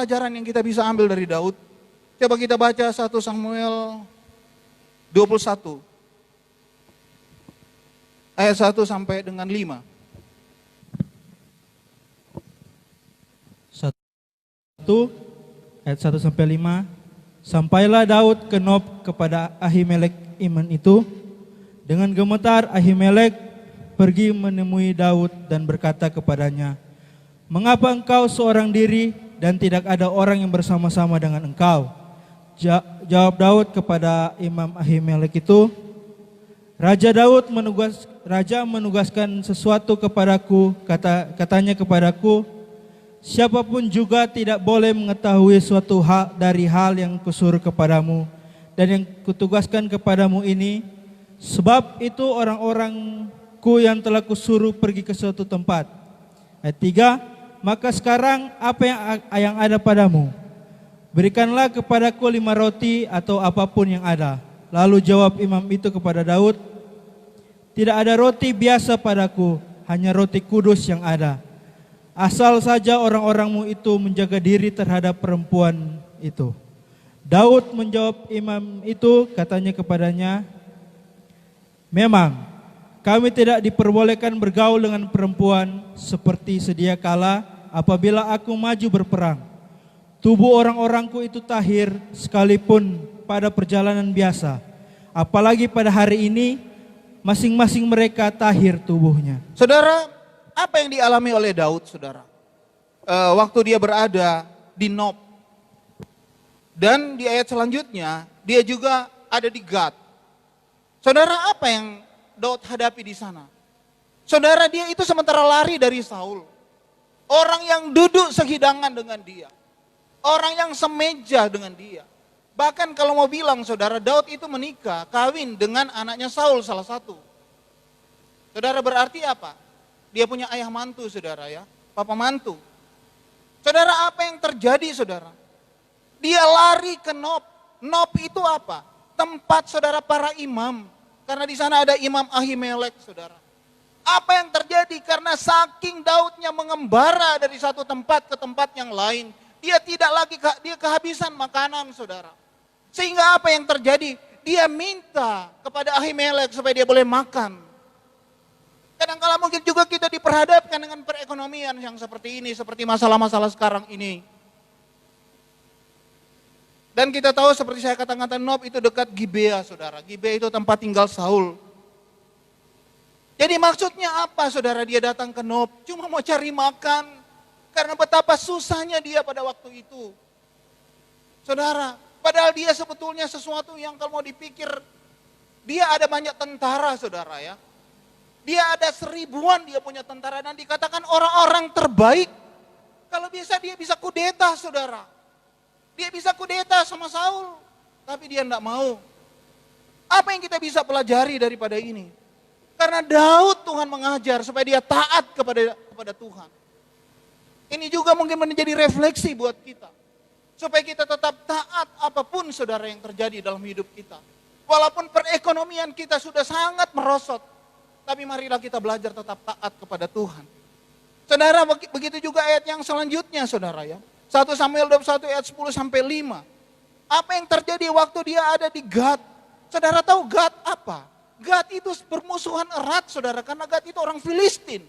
pelajaran yang kita bisa ambil dari Daud? Coba kita baca 1 Samuel 21. Ayat 1 sampai dengan 5. 1 ayat 1 sampai 5. Sampailah Daud ke Nob kepada Ahimelek Iman itu. Dengan gemetar Ahimelek pergi menemui Daud dan berkata kepadanya, "Mengapa engkau seorang diri dan tidak ada orang yang bersama-sama dengan engkau?" Jawab Daud kepada Imam Ahimelek itu, Raja menugaskan sesuatu kepadaku, katanya kepadaku, "Siapapun juga tidak boleh mengetahui suatu hal dari hal yang kusuruh kepadamu dan yang kutugaskan kepadamu ini, sebab itu orang-orangku yang telah kusuruh pergi ke suatu tempat." Ayat 3, "Maka sekarang apa yang ada padamu? Berikanlah kepadaku 5 roti atau apapun yang ada." Lalu jawab imam itu kepada Daud, "Tidak ada roti biasa padaku, hanya roti kudus yang ada. Asal saja orang-orangmu itu menjaga diri terhadap perempuan itu." Daud menjawab imam itu, katanya kepadanya, "Memang kami tidak diperbolehkan bergaul dengan perempuan seperti sedia kala apabila aku maju berperang. Tubuh orang-orangku itu tahir sekalipun pada perjalanan biasa. Apalagi pada hari ini masing-masing mereka tahir tubuhnya." Saudara, apa yang dialami oleh Daud, saudara? Waktu dia berada di Nob. Dan di ayat selanjutnya, dia juga ada di Gad. Saudara, apa yang Daud hadapi di sana? Saudara, dia itu sementara lari dari Saul. Orang yang duduk sehidangan dengan dia. Orang yang semeja dengan dia. Bahkan kalau mau bilang, saudara, Daud itu menikah, kawin dengan anaknya Saul salah satu. Saudara, berarti apa? Dia punya ayah mantu, saudara ya, papa mantu. Saudara, apa yang terjadi, saudara? Dia lari ke Nob. Nob itu apa? Tempat, saudara, para imam. Karena di sana ada Imam Ahimelek, saudara. Apa yang terjadi? Karena saking Daudnya mengembara dari satu tempat ke tempat yang lain, dia kehabisan makanan, saudara. Sehingga apa yang terjadi? Dia minta kepada Ahimelek supaya dia boleh makan. Kadang-kala mungkin juga kita diperhadapkan dengan perekonomian yang seperti ini, seperti masalah-masalah sekarang ini. Dan kita tahu seperti saya katakan, Nob itu dekat Gibea, saudara. Gibea itu tempat tinggal Saul. Jadi maksudnya apa, saudara, dia datang ke Nob? Cuma mau cari makan. Karena betapa susahnya dia pada waktu itu. Saudara, padahal dia sebetulnya sesuatu yang kalau mau dipikir, dia ada banyak tentara, saudara ya. Dia ada 1000-an dia punya tentara dan dikatakan orang-orang terbaik. Kalau bisa dia bisa kudeta, saudara. Dia bisa kudeta sama Saul, tapi dia tidak mau. Apa yang kita bisa pelajari daripada ini? Karena Daud Tuhan mengajar supaya dia taat kepada Tuhan. Ini juga mungkin menjadi refleksi buat kita. Supaya kita tetap taat apapun, saudara, yang terjadi dalam hidup kita. Walaupun perekonomian kita sudah sangat merosot, tapi marilah kita belajar tetap taat kepada Tuhan. Saudara, begitu juga ayat yang selanjutnya, saudara ya. 1 Samuel 21 ayat 10 sampai 5. Apa yang terjadi waktu dia ada di Gad? Saudara tahu Gad apa? Gad itu bermusuhan erat, saudara, karena Gad itu orang Filistin.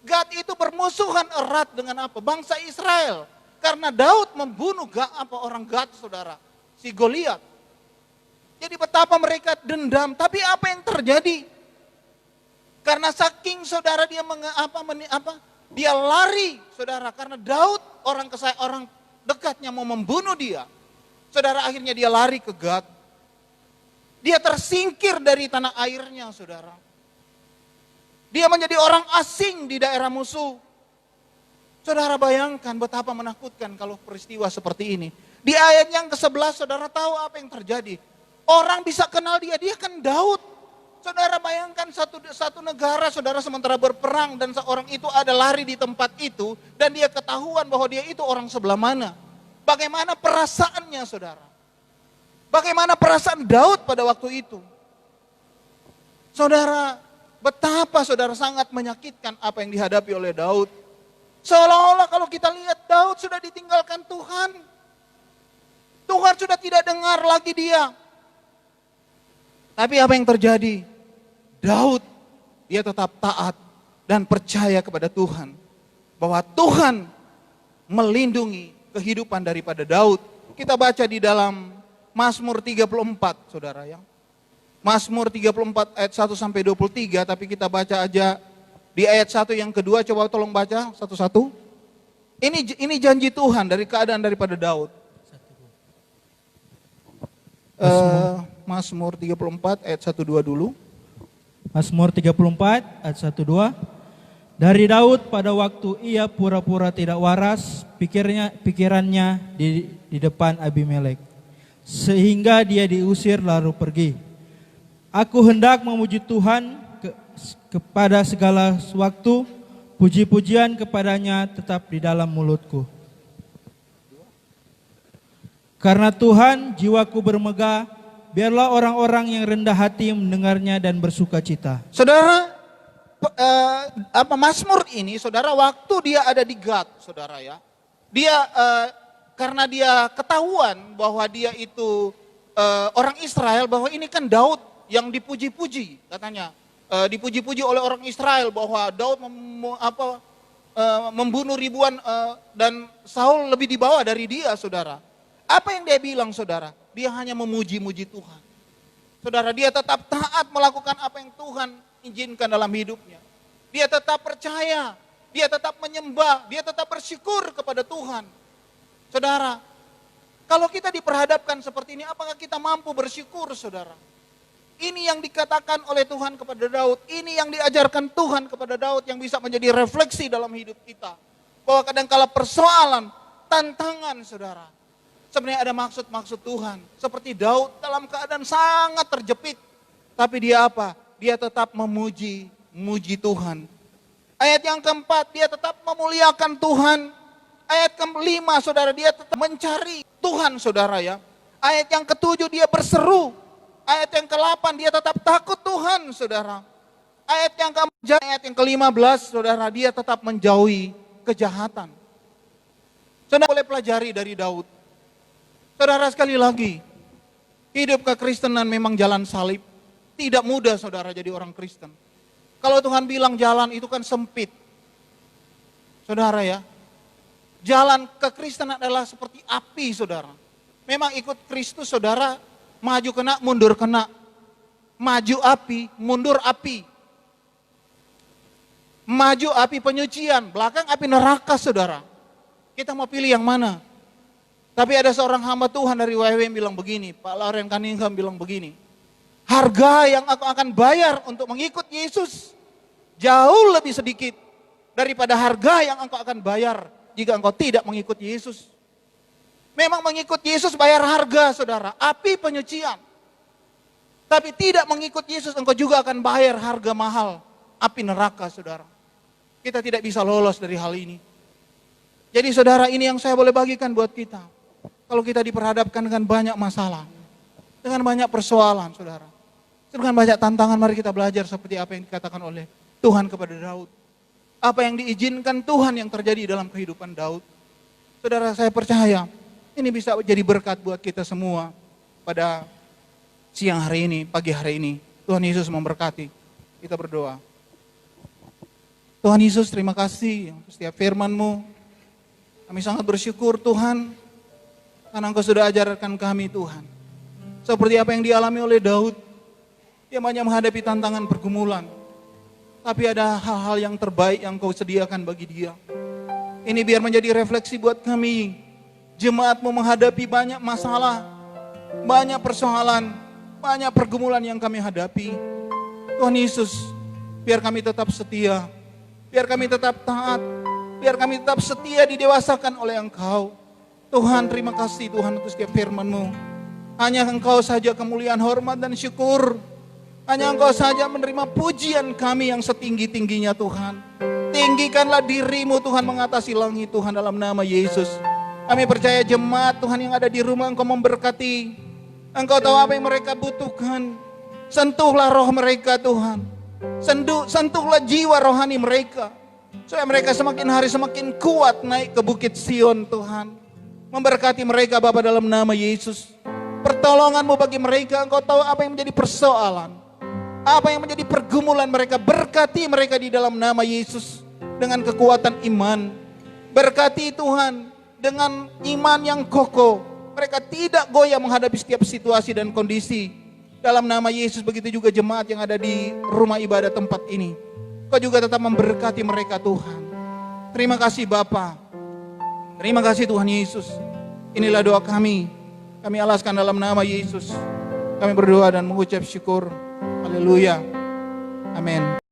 Gad itu bermusuhan erat dengan apa? Bangsa Israel. Karena Daud membunuh orang Gad, saudara, si Goliat. Jadi betapa mereka dendam. Tapi apa yang terjadi? Karena saking, saudara, dia dia lari, saudara, karena Daud orang dekatnya mau membunuh dia. Saudara, akhirnya dia lari ke Gad. Dia tersingkir dari tanah airnya, saudara. Dia menjadi orang asing di daerah musuh. Saudara, bayangkan betapa menakutkan kalau peristiwa seperti ini. Di ayat yang ke-11, saudara tahu apa yang terjadi. Orang bisa kenal dia kan Daud. Saudara bayangkan satu negara, saudara, sementara berperang dan seorang itu ada lari di tempat itu. Dan dia ketahuan bahwa dia itu orang sebelah mana. Bagaimana perasaannya, saudara? Bagaimana perasaan Daud pada waktu itu? Saudara, betapa, saudara, sangat menyakitkan apa yang dihadapi oleh Daud. Seolah-olah kalau kita lihat Daud sudah ditinggalkan Tuhan. Tuhan sudah tidak dengar lagi dia. Tapi apa yang terjadi? Daud, dia tetap taat dan percaya kepada Tuhan. Bahwa Tuhan melindungi kehidupan daripada Daud. Kita baca di dalam Mazmur 34, saudara ya. Mazmur 34 ayat 1 sampai 23, tapi kita baca aja di ayat 1 yang kedua, coba tolong baca satu-satu. Ini janji Tuhan dari keadaan daripada Daud. Mazmur 34 ayat 1 2 dulu. Mazmur 34 ayat 1 2. Dari Daud pada waktu ia pura-pura tidak waras, pikirannya di depan Abimelek, sehingga dia diusir lalu pergi. Aku hendak memuji Tuhan kepada segala waktu, puji-pujian kepadanya tetap di dalam mulutku. Karena Tuhan jiwaku bermegah, biarlah orang-orang yang rendah hati mendengarnya dan bersuka cita. Saudara, Mazmur ini, saudara, waktu dia ada di Gad, saudara ya, dia karena dia ketahuan bahwa dia itu orang Israel, bahwa ini kan Daud yang dipuji-puji, katanya dipuji-puji oleh orang Israel bahwa Daud membunuh ribuan dan Saul lebih di bawah dari dia, saudara. Apa yang dia bilang, saudara? Dia hanya memuji-muji Tuhan. Saudara, dia tetap taat melakukan apa yang Tuhan izinkan dalam hidupnya. Dia tetap percaya, dia tetap menyembah, dia tetap bersyukur kepada Tuhan. Saudara, kalau kita diperhadapkan seperti ini, apakah kita mampu bersyukur, saudara? Ini yang dikatakan oleh Tuhan kepada Daud, ini yang diajarkan Tuhan kepada Daud yang bisa menjadi refleksi dalam hidup kita. Bahwa kadang-kala persoalan, tantangan, saudara, sebenarnya ada maksud-maksud Tuhan. Seperti Daud dalam keadaan sangat terjepit. Tapi dia apa? Dia tetap memuji Tuhan. Ayat yang keempat, dia tetap memuliakan Tuhan. Ayat kelima, saudara, dia tetap mencari Tuhan, saudara ya. Ayat yang ketujuh, dia berseru. Ayat yang ke-8, dia tetap takut Tuhan, saudara. Ayat yang ke-15, saudara, dia tetap menjauhi kejahatan. Saudara boleh pelajari dari Daud. Saudara, sekali lagi, hidup kekristenan memang jalan salib. Tidak mudah, saudara, jadi orang Kristen. Kalau Tuhan bilang jalan itu kan sempit. Saudara ya, jalan kekristenan adalah seperti api, saudara. Memang ikut Kristus, saudara, maju kena, mundur kena. Maju api, mundur api. Maju api penyucian, belakang api neraka, saudara. Kita mau pilih yang mana? Tapi ada seorang hamba Tuhan dari YW yang bilang begini, Pak Lauren Cunningham bilang begini, harga yang aku akan bayar untuk mengikut Yesus jauh lebih sedikit daripada harga yang engkau akan bayar jika engkau tidak mengikut Yesus. Memang mengikut Yesus bayar harga, saudara, api penyucian. Tapi tidak mengikut Yesus engkau juga akan bayar harga mahal, api neraka, saudara. Kita tidak bisa lolos dari hal ini. Jadi saudara, ini yang saya boleh bagikan buat kita. Kalau kita diperhadapkan dengan banyak masalah, dengan banyak persoalan, saudara, dengan banyak tantangan, mari kita belajar seperti apa yang dikatakan oleh Tuhan kepada Daud. Apa yang diizinkan Tuhan yang terjadi dalam kehidupan Daud. Saudara, saya percaya ini bisa jadi berkat buat kita semua pada siang hari ini, pagi hari ini. Tuhan Yesus memberkati. Kita berdoa. Tuhan Yesus, terima kasih untuk setiap firman-Mu. Kami sangat bersyukur, Tuhan, karena Engkau sudah ajarkan kami, Tuhan. Seperti apa yang dialami oleh Daud. Dia banyak menghadapi tantangan pergumulan. Tapi ada hal-hal yang terbaik yang Engkau sediakan bagi dia. Ini biar menjadi refleksi buat kami. Jemaat-Mu menghadapi banyak masalah, banyak persoalan, banyak pergumulan yang kami hadapi. Tuhan Yesus, biar kami tetap setia. Biar kami tetap taat. Biar kami tetap setia didewasakan oleh Engkau. Tuhan, terima kasih Tuhan untuk setiap firman-Mu. Hanya Engkau saja kemuliaan, hormat dan syukur. Hanya Engkau saja menerima pujian kami yang setinggi-tingginya, Tuhan. Tinggikanlah diri-Mu, Tuhan, mengatasi langit, Tuhan, dalam nama Yesus. Kami percaya jemaat Tuhan yang ada di rumah Engkau memberkati. Engkau tahu apa yang mereka butuhkan. Sentuhlah roh mereka, Tuhan. Sentuhlah jiwa rohani mereka. Supaya mereka semakin hari semakin kuat naik ke Bukit Sion Tuhan. Memberkati mereka Bapa dalam nama Yesus. Pertolongan-Mu bagi mereka, Engkau tahu apa yang menjadi persoalan. Apa yang menjadi pergumulan mereka. Berkati mereka di dalam nama Yesus. Dengan kekuatan iman. Berkati Tuhan dengan iman yang kokoh. Mereka tidak goyah menghadapi setiap situasi dan kondisi. Dalam nama Yesus, begitu juga jemaat yang ada di rumah ibadah tempat ini. Kau juga tetap memberkati mereka Tuhan. Terima kasih Bapa. Terima kasih Tuhan Yesus. Inilah doa kami. Kami alaskan dalam nama Yesus. Kami berdoa dan mengucap syukur. Haleluya. Amin.